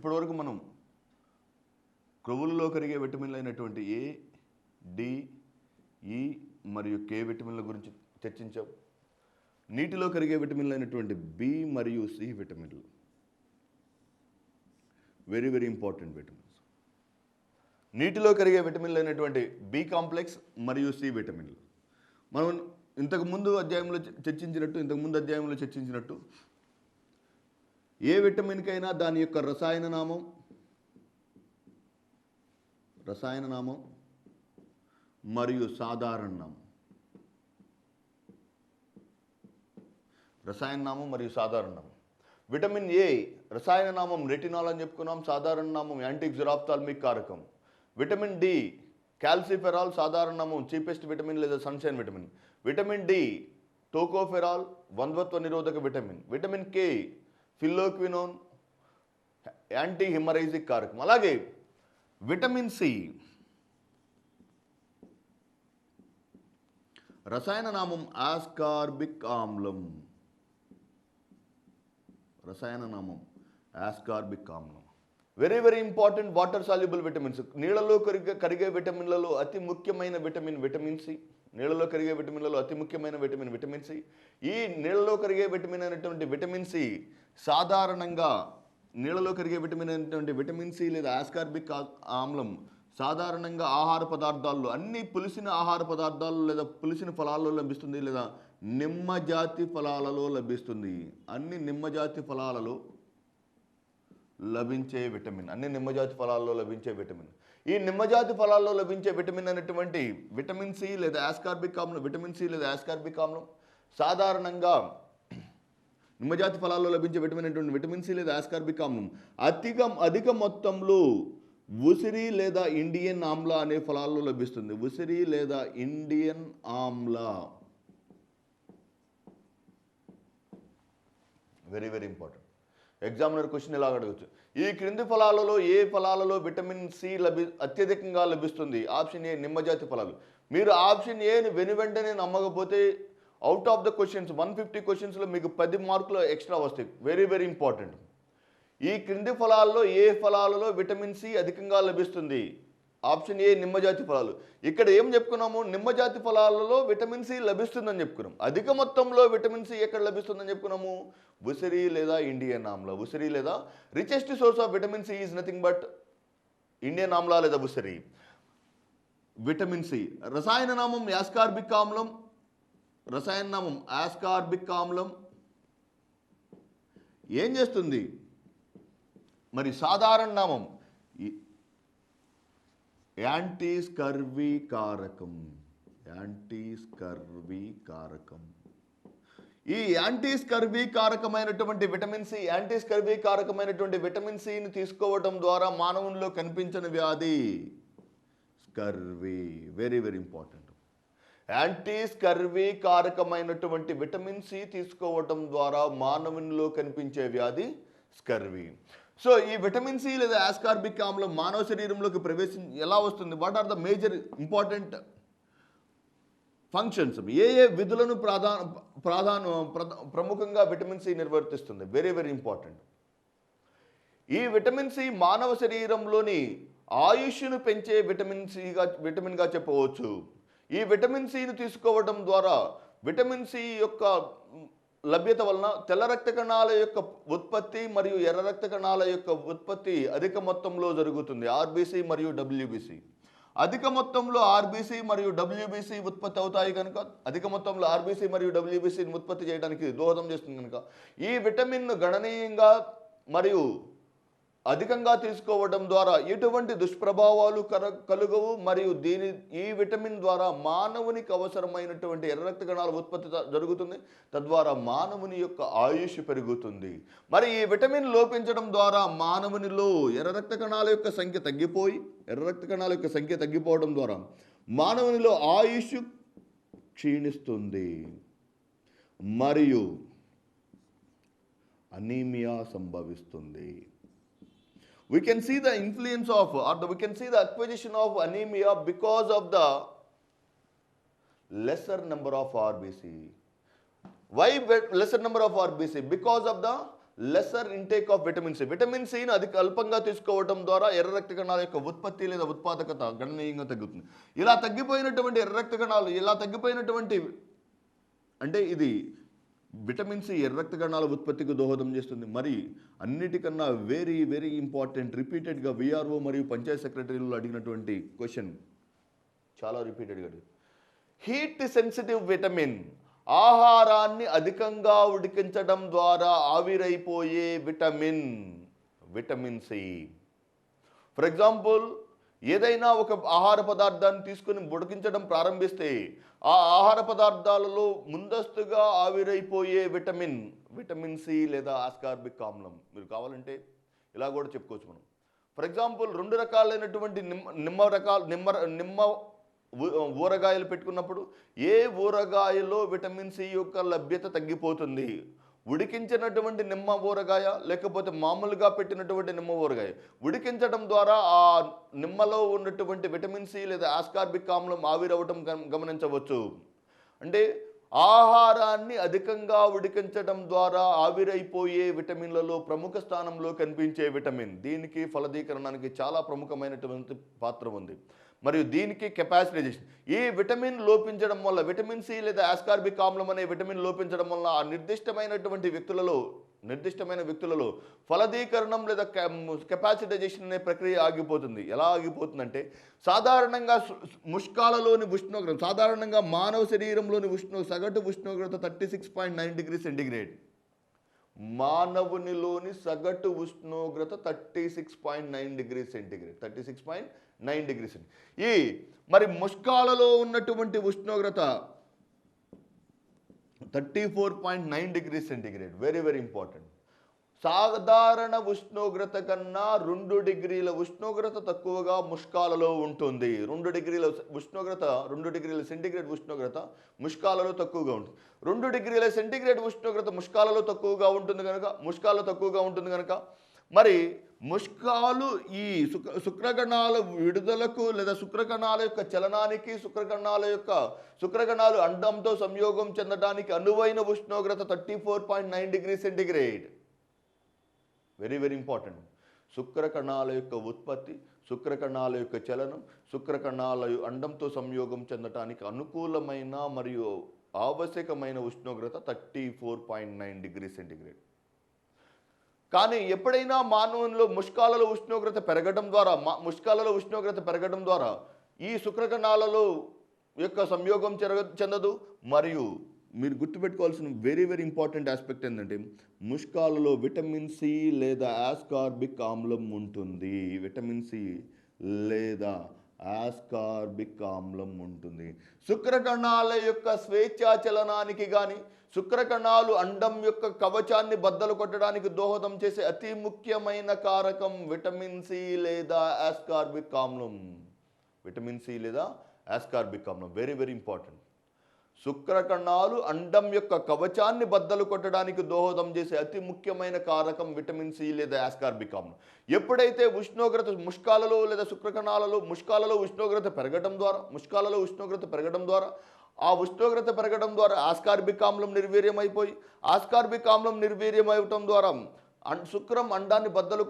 ఇప్పటివరకు మనం క్రొవ్వులలో కరిగే విటమిన్లు అయినటువంటి ఏ, డి, ఈ మరియు కే విటమిన్ల గురించి చర్చించాం. నీటిలో కరిగే విటమిన్లు అయినటువంటి బి మరియు సి విటమిన్లు వెరీ వెరీ ఇంపార్టెంట్ విటమిన్స్. నీటిలో కరిగే విటమిన్లు అయినటువంటి బి కాంప్లెక్స్ మరియు సి విటమిన్లు మనం ఇంతకుముందు అధ్యాయంలో చర్చించినట్టు ఏ విటమిన్కైనా దాని యొక్క రసాయన నామం మరియు సాధారణ నామం. రసాయన నామం మరియు సాధారణ నామం. విటమిన్ ఏ రసాయన నామం రెటినాల్ అని చెప్పుకున్నాం, సాధారణ నామం యాంటీక్సిరాప్థాల్మిక్ కారకం. విటమిన్ డి క్యాల్సిఫెరాల్, సాధారణ నామం చీపెస్ట్ విటమిన్ లేదా sunshine vitamin. Vitamin D tocopherol, వంధ్వత్వ నిరోధక vitamin. Vitamin K phylloquinone, anti haemorrhagic కారకం. అలాగే విటమిన్ సి రసాయన నామం ఆస్కార్బిక్ ఆమ్లం. రసాయన నామం ఆస్కార్బిక్ ఆమ్లం. Very very important water soluble vitamins. నీళ్ళలో కరిగే విటమిన్లలో అతి ముఖ్యమైన విటమిన్ సి. నీళ్ళలో కరిగే విటమిన్లలో అతి ముఖ్యమైన విటమిన్ సి. ఈ నీళ్ళలో కరిగే విటమిన్ అయినటువంటి విటమిన్ సి సాధారణంగా నీళ్ళలో కరిగే విటమిన్ అయినటువంటి విటమిన్ సి లేదా ఆస్కార్బిక్ ఆమ్లం సాధారణంగా ఆహార పదార్థాల్లో, అన్ని పులిసిన ఆహార పదార్థాలు లేదా పులిసిన ఫలాల్లో లభిస్తుంది, లేదా నిమ్మజాతి ఫలాలలో లభిస్తుంది. అన్ని నిమ్మజాతి ఫలాలలో లభించే విటమిన్. ఈ నిమ్మజాతి ఫలాల్లో లభించే విటమిన్ అనేటువంటి విటమిన్ సి లేదా ఆస్కార్బిక్ ఆమ్లం సాధారణంగా నిమ్మజాతి ఫలాల్లో లభించే విటమిన్ అనేటువంటి విటమిన్ సి లేదా ఆస్కార్బిక్ ఆమ్లం అధిక మొత్తంలో ఉసిరి లేదా ఇండియన్ ఆమ్లా అనే ఫలాల్లో లభిస్తుంది. ఉసిరి లేదా Indian Amla very very important. Examiner question ఎలా అడగచ్చు, ఈ క్రింది ఫలాలలో ఏ ఫలాలలో విటమిన్ సి అత్యధికంగా లభిస్తుంది? ఆప్షన్ ఏ నిమ్మజాతి ఫలాలు. మీరు ఆప్షన్ ఏని వెంటనే నమ్మకపోతే అవుట్ ఆఫ్ ద క్వశ్చన్స్ 150 క్వశ్చన్స్లో మీకు 10 మార్కులు ఎక్స్ట్రా వస్తాయి. Very very important. ఈ క్రింది ఫలాల్లో ఏ ఫలాలలో విటమిన్ సి అధికంగా లభిస్తుంది? ఆప్షన్ ఏ నిమ్మజాతి ఫలాలు. ఇక్కడ ఏం చెప్పుకున్నాము? నిమ్మజాతి ఫలాలలో విటమిన్ సి లభిస్తుందని చెప్పుకున్నాం. అధిక మొత్తంలో విటమిన్ సి ఎక్కడ లభిస్తుందని చెప్పుకున్నాము? ఉసిరి లేదా ఇండియన్ ఆమ్లా. ఉసిరి లేదా richest source of vitamin C is nothing but Indian amla లేదా ఉసిరి. విటమిన్ సి రసాయన నామం ఆస్కార్బిక్ ఆమ్లం. ఏం చేస్తుంది? మరి సాధారణ నామం యాంటీ స్కర్వీ కారకం. ఈ యాంటీ స్కర్వీ కారకమైనటువంటి విటమిన్ సిని తీసుకోవడం ద్వారా మానవునిలో కనిపించని వ్యాధి scurvy. Very very important. Anti scurvy కారకమైనటువంటి విటమిన్ సి తీసుకోవటం ద్వారా మానవునిలో కనిపించే వ్యాధి స్కర్వీ. సో ఈ విటమిన్ సి లేదా ఆస్కార్బిక్ ఆమ్లం మానవ శరీరంలోకి ఎలా వస్తుంది? What are the major important functions? ఏ విధులను ప్రముఖంగా విటమిన్ సి నిర్వర్తిస్తుంది? Very very important. ఈ విటమిన్ సి మానవ శరీరంలోని ఆయుష్ను పెంచే విటమిన్గా చెప్పవచ్చు. ఈ విటమిన్ సిని తీసుకోవడం ద్వారా విటమిన్ సి యొక్క లభ్యత వలన తెల్ల రక్త కణాల యొక్క ఉత్పత్తి మరియు ఎర్ర రక్త కణాల యొక్క ఉత్పత్తి అధిక మొత్తంలో జరుగుతుంది. ఆర్బీసీ మరియు డబ్ల్యూబీసీ. అధిక మొత్తంలో ఆర్బీసీ మరియు డబ్ల్యూబీసీ ఉత్పత్తి అవుతాయి కనుక, అధిక మొత్తంలో ఆర్బీసీ మరియు డబ్ల్యూబీసీని ఉత్పత్తి చేయడానికి దోహదం చేస్తుంది కనుక ఈ విటమిన్ను గణనీయంగా మరియు అధికంగా తీసుకోవడం ద్వారా ఎటువంటి దుష్ప్రభావాలు కలుగవు. మరియు ఈ విటమిన్ ద్వారా మానవునికి అవసరమైనటువంటి ఎర్ర రక్త కణాల ఉత్పత్తి జరుగుతుంది. తద్వారా మానవుని యొక్క ఆయుష్ పెరుగుతుంది. మరి ఈ విటమిన్ లోపించడం ద్వారా మానవునిలో ఎర్ర రక్త కణాల యొక్క సంఖ్య తగ్గిపోవడం ద్వారా మానవునిలో ఆయుష్ క్షీణిస్తుంది మరియు అనీమియా సంభవిస్తుంది. We can see the influence of, or we can see the acquisition of anemia because of the lesser number of RBC. Why lesser number of RBC? Because of the lesser intake of vitamin C. Vitamin సిని అధిక అల్పంగా తీసుకోవడం ద్వారా ఎర్ర రక్త కణాల యొక్క ఉత్పత్తి లేదా ఉత్పాదకత గణనీయంగా తగ్గుతుంది. ఇలా తగ్గిపోయినటువంటి ఎర్ర రక్త కణాలు, ఇలా తగ్గిపోయినటువంటి అంటే ఇది విటమిన్ సి ఎర్ర రక్త కణాల ఉత్పత్తికి దోహదం చేస్తుంది. మరి అన్నిటికన్నా వెరీ వెరీ ఇంపార్టెంట్, రిపీటెడ్గా విఆర్ఓ మరియు పంచాయత్ సెక్రటరీలు అడిగినటువంటి క్వశ్చన్, చాలా రిపీటెడ్గా హీట్ సెన్సిటివ్ విటమిన్, ఆహారాన్ని అధికంగా ఉడికించడం ద్వారా ఆవిరైపోయే vitamin, vitamin C. For example, ఏదైనా ఒక ఆహార పదార్థాన్ని తీసుకుని ఉడికించడం ప్రారంభిస్తే ఆ ఆహార పదార్థాలలో ముందస్తుగా ఆవిరైపోయే విటమిన్, విటమిన్ సి లేదా ఆస్కార్బిక్ ఆమ్లం. మీరు కావాలంటే ఇలా కూడా చెప్పుకోవచ్చు మనం. ఫర్ ఎగ్జాంపుల్, 2 రకాలైనటువంటి నిమ్మ ఊరగాయలు పెట్టుకున్నప్పుడు ఏ ఊరగాయలో విటమిన్ సి యొక్క లభ్యత తగ్గిపోతుంది? ఉడికించినటువంటి నిమ్మ ఊరగాయ లేకపోతే మామూలుగా పెట్టినటువంటి నిమ్మ ఊరగాయ, ఉడికించడం ద్వారా ఆ నిమ్మలో ఉన్నటువంటి విటమిన్ సి లేదా ఆస్కార్బిక్ ఆమ్లం ఆవిరవటం గమనించవచ్చు. అంటే ఆహారాన్ని అధికంగా ఉడికించడం ద్వారా ఆవిరైపోయే విటమిన్లలో ప్రముఖ స్థానంలో కనిపించే విటమిన్, దీనికి ఫలదీకరణానికి చాలా ప్రముఖమైనటువంటి పాత్ర ఉంది. మరియు దీనికి కెపాసిటైజేషన్, ఈ విటమిన్ లోపించడం వల్ల, విటమిన్ సి లేదా ఆస్కార్బిక్ ఆమ్లం అనే విటమిన్ లోపించడం వల్ల ఆ నిర్దిష్టమైన వ్యక్తులలో ఫలదీకరణం లేదా కెపాసిటైజేషన్ అనే ప్రక్రియ ఆగిపోతుంది. ఎలా ఆగిపోతుందంటే, సాధారణంగా ముష్కాలలోని ఉష్ణోగ్రత, సాధారణంగా మానవ శరీరంలోని సగటు ఉష్ణోగ్రత 36.9 డిగ్రీ సెంటిగ్రేడ్. మానవునిలోని సగటు ఉష్ణోగ్రత 36.9 డిగ్రీ సెంటిగ్రేడ్, 36.9 డిగ్రీ సెంటిగ్రేడ్. మరి ముష్కాలలో ఉన్నటువంటి ఉష్ణోగ్రత 34.9 degree centigrade. Very very important. సాధారణ ఉష్ణోగ్రత కన్నా 2 డిగ్రీల ఉష్ణోగ్రత తక్కువగా ముష్కాలలో ఉంటుంది. 2 డిగ్రీల ఉష్ణోగ్రత, 2 డిగ్రీల సెంటిగ్రేడ్ ఉష్ణోగ్రత ముష్కాలలో తక్కువగా ఉంటుంది. 2 డిగ్రీల సెంటిగ్రేడ్ ఉష్ణోగ్రత ముష్కాలలో తక్కువగా ఉంటుంది కనుక మరి ముష్కాలు ఈ శుక్రకణాల విడుదలకు లేదా శుక్రకణాల యొక్క చలనానికి, శుక్రకణాలు అండంతో సంయోగం చెందడానికి అనువైన ఉష్ణోగ్రత 34.9 degree centigrade. Very very important. శుక్రకణాల యొక్క ఉత్పత్తి, శుక్రకణాల యొక్క చలనం, శుక్రకణాల అండంతో సంయోగం చెందడానికి అనుకూలమైన మరియు ఆవశ్యకమైన ఉష్ణోగ్రత 34.9 డిగ్రీ సెంటిగ్రేడ్. కానీ ఎప్పుడైనా మానవునిలో ముష్కాలలో ఉష్ణోగ్రత పెరగడం ద్వారా ఈ శుక్రకణాలలో యొక్క సంయోగం చెందదు. మరియు మీరు గుర్తుపెట్టుకోవాల్సిన వెరీ వెరీ ఇంపార్టెంట్ ఆస్పెక్ట్ ఏంటంటే, ముష్కాలలో విటమిన్ సి లేదా ఆస్కార్బిక్ ఆమ్లం ఉంటుంది. విటమిన్ సి లేదా ఆస్కార్బిక్ ఆమ్లం ఉంటుంది. శుక్రకణాల యొక్క స్వేచ్ఛాచలనానికి కానీ, శుక్రకణాలు అండం యొక్క కవచాన్ని బద్దలు కొట్టడానికి దోహదం చేసే అతి ముఖ్యమైన కారకం విటమిన్ సి లేదా ఆస్కార్బిక్ ఆమ్లం. విటమిన్ సి లేదా ఆస్కార్బిక్ ఆమ్లం వెరీ వెరీ ఇంపార్టెంట్. శుక్రకణాలు అండం యొక్క కవచాన్ని బద్దలు కొట్టడానికి దోహదం చేసే అతి ముఖ్యమైన కారకం విటమిన్ సి లేదా ఆస్కార్బిక్ ఆమ్లం. ఎప్పుడైతే ఉష్ణోగ్రత ముష్కాలలో లేదా శుక్రకణాలలో ముష్కాలలో ఉష్ణోగ్రత పెరగడం ద్వారా ఆ ఉష్ణోగ్రత పెరగడం ద్వారా ఆస్కార్బిక్ ఆమ్లం నిర్వీర్యమైపోయి, ఆస్కార్బిక్ ఆమ్లం నిర్వీర్యమవటం ద్వారా శుక్రం అండాన్ని బద్దలు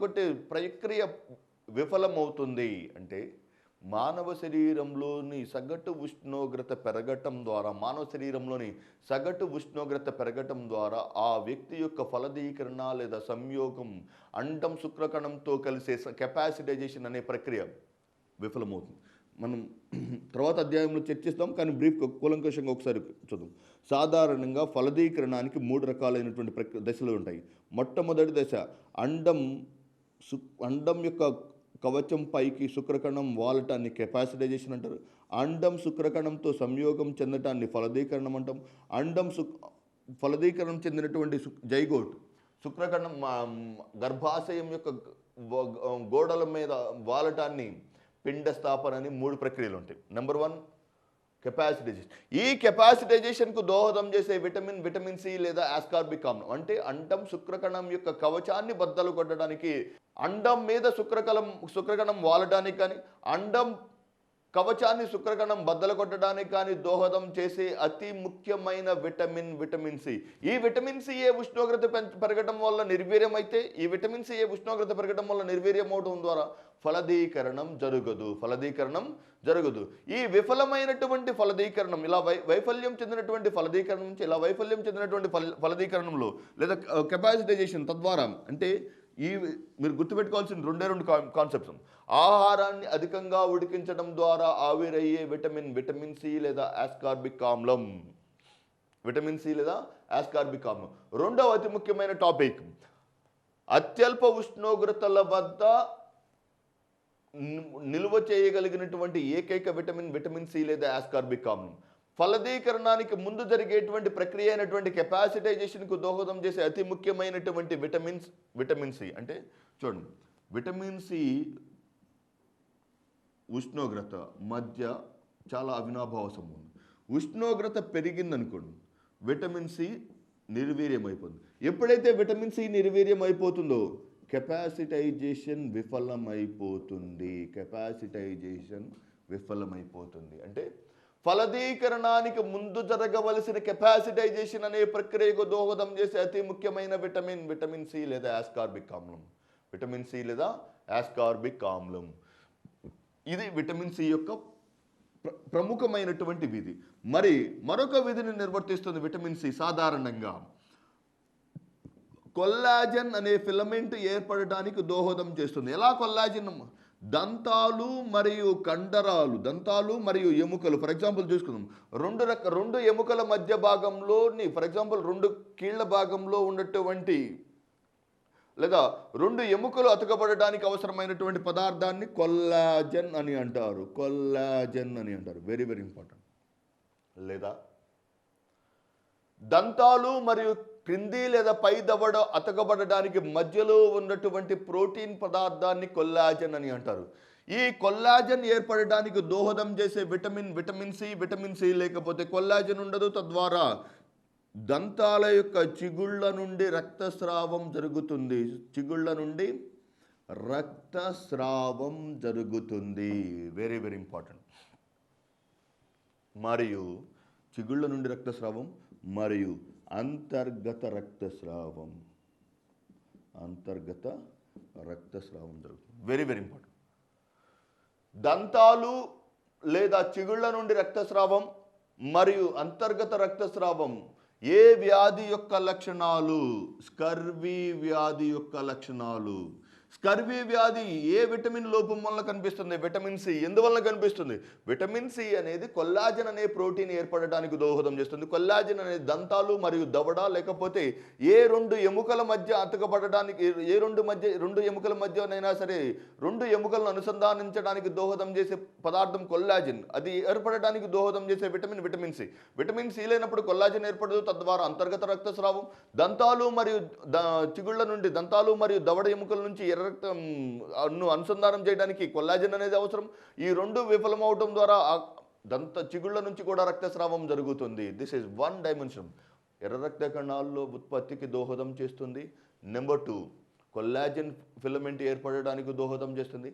కొట్టే ప్రక్రియ విఫలమవుతుంది. అంటే మానవ శరీరంలోని సగటు ఉష్ణోగ్రత పెరగటం ద్వారా ఆ వ్యక్తి యొక్క ఫలదీకరణ లేదా సంయోగం, అండం శుక్రకణంతో కలిసే కెపాసిటైజేషన్ అనే ప్రక్రియ విఫలమవుతుంది. మనం తర్వాత అధ్యాయంలో చర్చిస్తాం, కానీ బ్రీఫ్ కూలంకషంగా ఒకసారి చూద్దాం. సాధారణంగా ఫలదీకరణానికి 3 రకాలైనటువంటి దశలు ఉంటాయి. మొట్టమొదటి దశ అండం యొక్క కవచం పైకి శుక్రకణం వాలటాన్ని కెపాసిటైజేషన్ అంటారు. అండం శుక్రకణంతో సంయోగం చెందటాన్ని ఫలదీకరణం అంటాం. ఫలదీకరణం చెందినటువంటి జైగోట్, శుక్రకణం గర్భాశయం యొక్క గోడల మీద వాలటాన్ని పిండ స్థాపన అని 3 ప్రక్రియలు ఉంటాయి. నెంబర్ 1 కెపాసిటైజేషన్. ఈ కెపాసిటైజేషన్కు దోహదం చేసే విటమిన్ సి లేదా ఆస్కార్బిక్ ఆమ్లం. అంటే అండం శుక్రకణం యొక్క కవచాన్ని బద్దలు కొట్టడానికి, అండం మీద శుక్రకణం వాలటానికి కానీ, అండం కవచాన్ని శుక్రకణం బద్దలు కొట్టడానికి కానీ దోహదం చేసే అతి ముఖ్యమైన విటమిన్ సి. ఈ విటమిన్ సి ఏ ఉష్ణోగ్రత పెరగడం వల్ల నిర్వీర్యం అయితే, ఈ విటమిన్ సి ఏ ఉష్ణోగ్రత పెరగడం వల్ల నిర్వీర్యం అవడం ద్వారా ఫలదీకరణం జరగదు. ఈ విఫలమైనటువంటి ఫలదీకరణం, ఇలా వైఫల్యం చెందినటువంటి ఫలదీకరణం నుంచి ఇలా వైఫల్యం చెందినటువంటి ఫలదీకరణంలో లేదా కెపాసిటైజేషన్ తద్వారా, అంటే ఈ మీరు గుర్తుపెట్టుకోవాల్సిన రెండు కాన్సెప్ట్స్. ఆహారాన్ని అధికంగా ఉడికించడం ద్వారా ఆవిరయ్యే విటమిన్ సి లేదా ఆస్కార్బిక్ ఆమ్లం. రెండవ అతి ముఖ్యమైన టాపిక్, అత్యల్ప ఉష్ణోగ్రతల వద్ద నిల్వ చేయగలిగినటువంటి ఏకైక విటమిన్ సి లేదా ఆస్కార్బిక్ ఆమ్లం. ఫలదీకరణానికి ముందు జరిగేటువంటి ప్రక్రియ అయినటువంటి కెపాసిటైజేషన్కు దోహదం చేసే అతి ముఖ్యమైనటువంటి విటమిన్ సి. అంటే చూడండి, విటమిన్ సి ఉష్ణోగ్రత మధ్య చాలా అవినాభావ సంబంధం. ఉష్ణోగ్రత పెరిగిందనుకోండి, విటమిన్ సి నిర్వీర్యం అయిపోతుంది. ఎప్పుడైతే విటమిన్ సి నిర్వీర్యం అయిపోతుందో కెపాసిటైజేషన్ విఫలమైపోతుంది. అంటే ఫలదీకరణానికి ముందు జరగవలసిన కెపాసిటైజేషన్ అనే ప్రక్రియకు దోహదం చేసే అతి ముఖ్యమైన విటమిన్ సి లేదా ఆస్కార్బిక్ ఆమ్లం. ఇది విటమిన్ సి యొక్క ప్రముఖమైనటువంటి విధి. మరి మరొక విధిని నిర్వర్తిస్తుంది విటమిన్ సి. సాధారణంగా కొల్లాజన్ అనే ఫిలమెంట్ ఏర్పడడానికి దోహదం చేస్తుంది. ఎలా కొల్లాజన్? దంతాలు మరియు ఎముకలు, ఫర్ ఎగ్జాంపుల్ చూసుకుందాం. రెండు ఎముకల మధ్య భాగంలోని, ఫర్ ఎగ్జాంపుల్ రెండు కీళ్ల భాగంలో ఉన్నటువంటి లేదా రెండు ఎముకలు అతుకబడడానికి అవసరమైనటువంటి పదార్థాన్ని కొల్లాజన్ అని అంటారు. Very very important. లేదా దంతాలు మరియు క్రింది లేదా పై దవడ అతకబడడానికి మధ్యలో ఉన్నటువంటి ప్రోటీన్ పదార్థాన్ని కొల్లాజన్ అని అంటారు. ఈ కొల్లాజన్ ఏర్పడడానికి దోహదం చేసే విటమిన్ సి లేకపోతే కొల్లాజన్ ఉండదు. తద్వారా దంతాల యొక్క చిగుళ్ళ నుండి రక్తస్రావం జరుగుతుంది. Very very important. మరియు చిగుళ్ళ నుండి రక్తస్రావం మరియు అంతర్గత రక్తస్రావం జరుగుతుంది. Very very important. దంతాలు లేదా చిగుళ్ళ నుండి రక్తస్రావం మరియు అంతర్గత రక్తస్రావం ఏ వ్యాధి యొక్క లక్షణాలు? స్కర్వీ వ్యాధి యొక్క లక్షణాలు. స్కర్వీ వ్యాధి ఏ విటమిన్ లోపం వల్ల కనిపిస్తుంది? Vitamin C. ఎందువల్ల కనిపిస్తుంది? విటమిన్ సి అనేది కొల్లాజన్ అనే ప్రోటీన్ ఏర్పడడానికి దోహదం చేస్తుంది. కొల్లాజన్ అనేది దంతాలు మరియు దవడ లేకపోతే ఏ రెండు ఎముకల మధ్య అతకబడడానికి, రెండు ఎముకల మధ్యనైనా సరే రెండు ఎముకలను అనుసంధానించడానికి దోహదం చేసే పదార్థం కొల్లాజన్. అది ఏర్పడడానికి దోహదం చేసే విటమిన్ సి. విటమిన్ సి లేనప్పుడు కొల్లాజన్ ఏర్పడదు. తద్వారా అంతర్గత రక్తస్రావం, దంతాలు మరియు చిగుళ్ళ నుండి, దంతాలు మరియు దవడ ఎముకల నుంచి ఎర్ర రక్తం అనుసంధానం చేయడానికి కొల్లాజన్ అనేది అవసరం. ఈ రెండు విఫలమవడం ద్వారా చిగుళ్ళ నుంచి కూడా రక్తస్రావం జరుగుతుంది. This is one dimension. ఎర్ర రక్త కణాల్లో ఉత్పత్తికి దోహదం చేస్తుంది. నెంబర్ 2, కొల్లాజన్ ఫిలమెంట్ ఏర్పడడానికి దోహదం చేస్తుంది.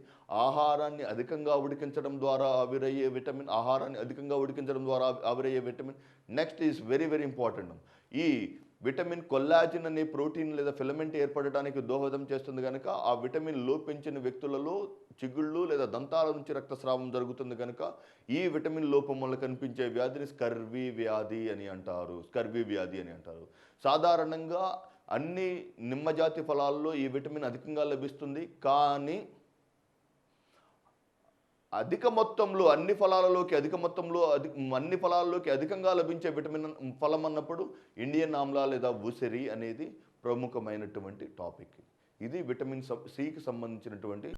ఆహారాన్ని అధికంగా ఉడికించడం ద్వారా ఆవిరయ్యే vitamin. Next is very very important. ఈ విటమిన్ కొల్లాజిన్ అనే ప్రోటీన్ లేదా ఫిలమెంట్ ఏర్పడడానికి దోహదం చేస్తుంది కనుక ఆ విటమిన్ లోపించిన వ్యక్తులలో చిగుళ్ళు లేదా దంతాల నుంచి రక్తస్రావం జరుగుతుంది కనుక ఈ విటమిన్ లోపం వల్ల కనిపించే వ్యాధిని స్కర్వీ వ్యాధి అని అంటారు. సాధారణంగా అన్ని నిమ్మజాతి ఫలాల్లో ఈ విటమిన్ అధికంగా లభిస్తుంది. కానీ అధిక మొత్తంలో అన్ని ఫలాలలోకి అధికంగా లభించే విటమిన్ ఫలం అన్నప్పుడు ఇండియన్ ఆమ్లా లేదా ఉసిరి అనేది ప్రముఖమైనటువంటి టాపిక్. ఇది విటమిన్ సికి సంబంధించినటువంటి